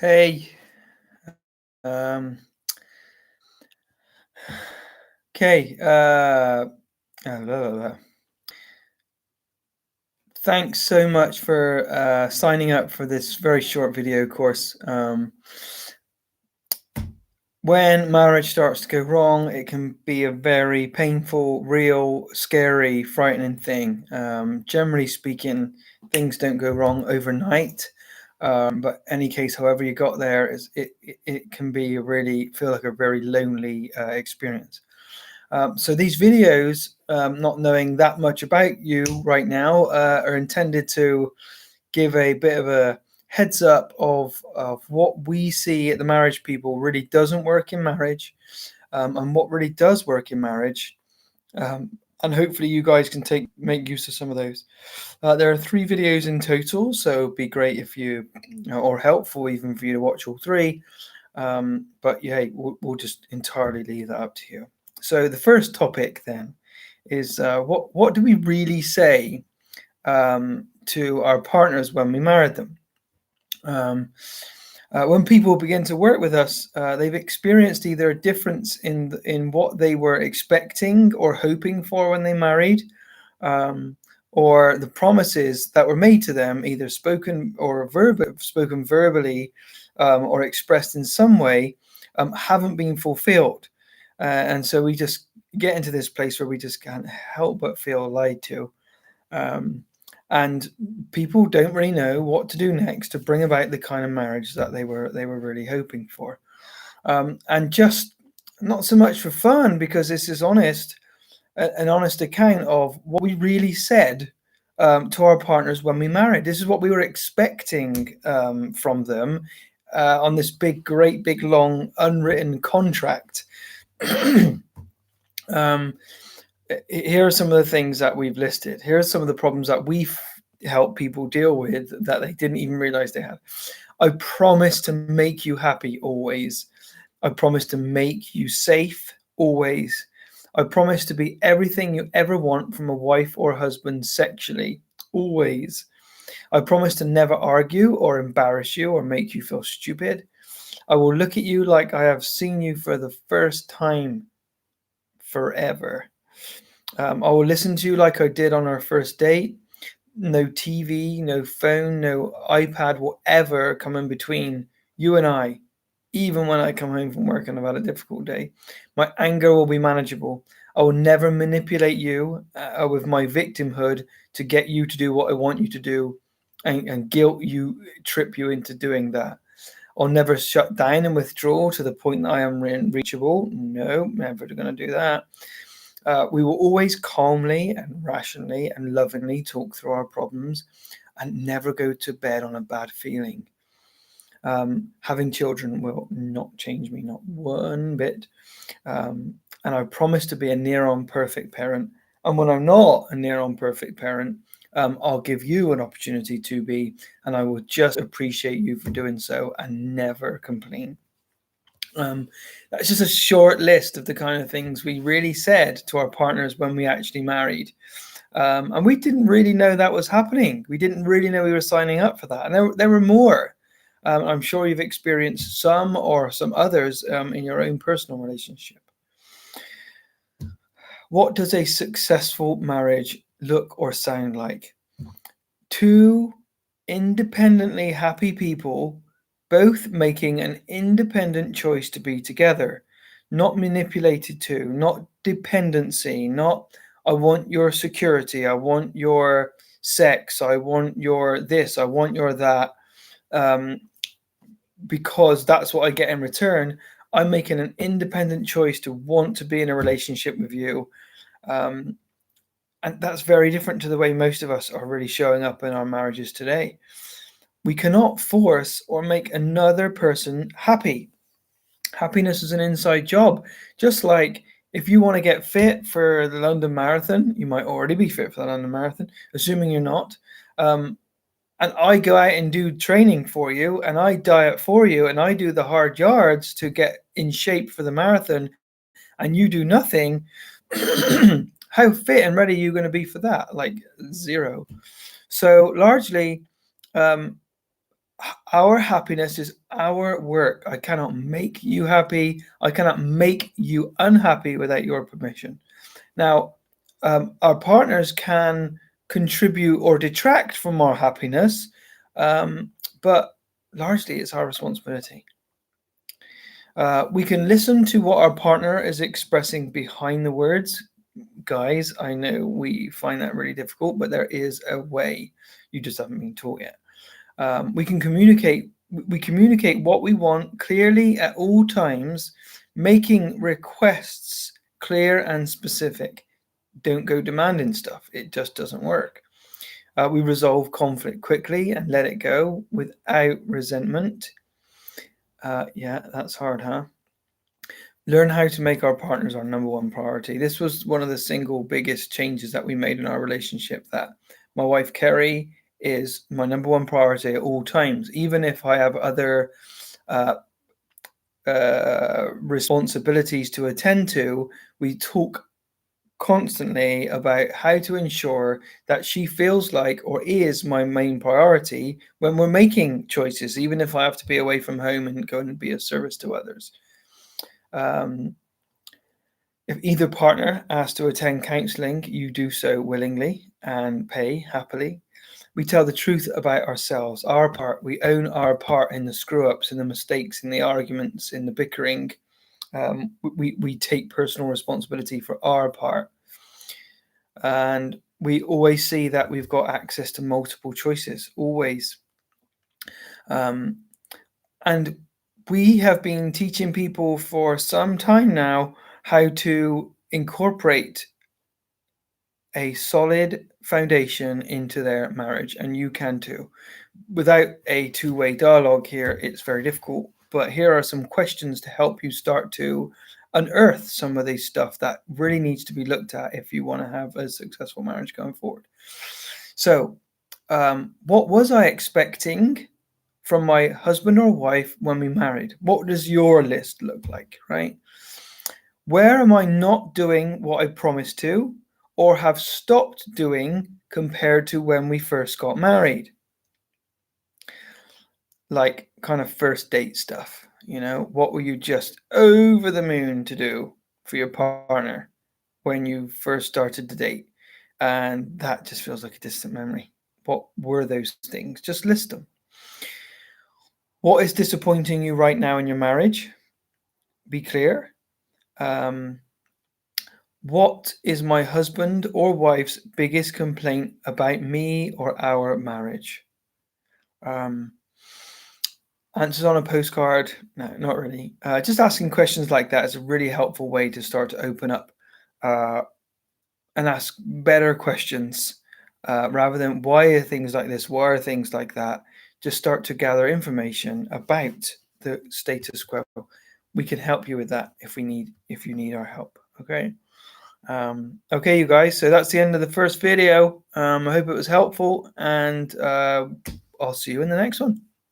Hey, um, okay. Blah, blah, blah. Thanks so much for signing up for this very short video course. When marriage starts to go wrong, it can be a very painful, real, scary, frightening thing. Generally speaking, things don't go wrong overnight. But any case, however you got there, it can be a really feel like a very lonely experience. So these videos, not knowing that much about you right now, are intended to give a bit of a heads up of what we see at the Marriage People really doesn't work in marriage, and what really does work in marriage. And hopefully you guys can make use of some of those. There are 3 videos in total, so it'd be great if or helpful even for you to watch all 3. But yeah, we'll just entirely leave that up to you. So the first topic then is what do we really say to our partners when we married them? When people begin to work with us, they've experienced either a difference in what they were expecting or hoping for when they married, or the promises that were made to them, either spoken verbally, or expressed in some way, haven't been fulfilled. And so we just get into this place where we just can't help but feel lied to. And people don't really know what to do next to bring about the kind of marriage that they were really hoping for. And just not so much for fun, because this is an honest account of what we really said to our partners when we married. This is what we were expecting from them on this great big long unwritten contract. Here are some of the things that we've listed. Here are some of the problems that we've helped people deal with that they didn't even realize they had. I promise to make you happy always. I promise to make you safe always. I promise to be everything you ever want from a wife or husband sexually always. I promise to never argue or embarrass you or make you feel stupid. I will look at you like I have seen you for the first time forever. I will listen to you like I did on our first date. No TV, no phone, no iPad will ever come in between you and I, even when I come home from work and I've had a difficult day. My anger will be manageable. I will never manipulate you with my victimhood to get you to do what I want you to do, and trip you into doing that. I'll never shut down and withdraw to the point that I am unreachable. No, never going to do that. We will always calmly and rationally and lovingly talk through our problems and never go to bed on a bad feeling. Having children will not change me, not one bit. And I promise to be a near on perfect parent. And when I'm not a near on perfect parent, I'll give you an opportunity to be, and I will just appreciate you for doing so and never complain. That's just a short list of the kind of things we really said to our partners when we actually married. And we didn't really know that was happening. We didn't really know we were signing up for that. And there were more. I'm sure you've experienced some or some others in your own personal relationship. What does a successful marriage look or sound like? 2 independently happy people both making an independent choice to be together, not manipulated to, not dependency, not I want your security, I want your sex, I want your this, I want your that, because that's what I get in return. I'm making an independent choice to want to be in a relationship with you. And that's very different to the way most of us are really showing up in our marriages today. We cannot force or make another person happy. Happiness is an inside job. Just like if you want to get fit for the London Marathon, you might already be fit for the London Marathon, assuming you're not. And I go out and do training for you, and I diet for you, and I do the hard yards to get in shape for the marathon, and you do nothing. How fit and ready are you going to be for that? Like 0. So largely, our happiness is our work. I cannot make you happy. I cannot make you unhappy without your permission. Now, our partners can contribute or detract from our happiness, but largely it's our responsibility. We can listen to what our partner is expressing behind the words. Guys, I know we find that really difficult, but there is a way. You just haven't been taught yet. We can communicate. We communicate what we want clearly at all times, making requests clear and specific. Don't go demanding stuff. It just doesn't work. We resolve conflict quickly and let it go without resentment. Yeah, that's hard, huh? Learn how to make our partners our number one priority. This was one of the single biggest changes that we made in our relationship, that my wife Kerry is my number one priority at all times. Even if I have other responsibilities to attend to, we talk constantly about how to ensure that she feels like or is my main priority when we're making choices, even if I have to be away from home and go and be of service to others. If either partner asks to attend counselling, you do so willingly and pay happily. We tell the truth about ourselves, our part. We own our part in the screw-ups, in the mistakes, in the arguments, in the bickering. We take personal responsibility for our part. And we always see that we've got access to multiple choices, always. And we have been teaching people for some time now how to incorporate a solid foundation into their marriage, and you can too. Without a two-way dialogue here, it's very difficult, but here are some questions to help you start to unearth some of this stuff that really needs to be looked at if you want to have a successful marriage going forward. So, what was I expecting from my husband or wife when we married? What does your list look like, right? Where am I not doing what I promised to or have stopped doing compared to when we first got married? Like kind of first date stuff, what were you just over the moon to do for your partner when you first started to date? And that just feels like a distant memory. What were those things? Just list them. What is disappointing you right now in your marriage? Be clear. What is my husband or wife's biggest complaint about me or our marriage? Answers on a postcard? No, not really. Just asking questions like that is a really helpful way to start to open up and ask better questions rather than why are things like this? Why are things like that? Just start to gather information about the status quo. We can help you with that if you need our help. Okay. Okay, you guys. So that's the end of the first video. I hope it was helpful, and I'll see you in the next one.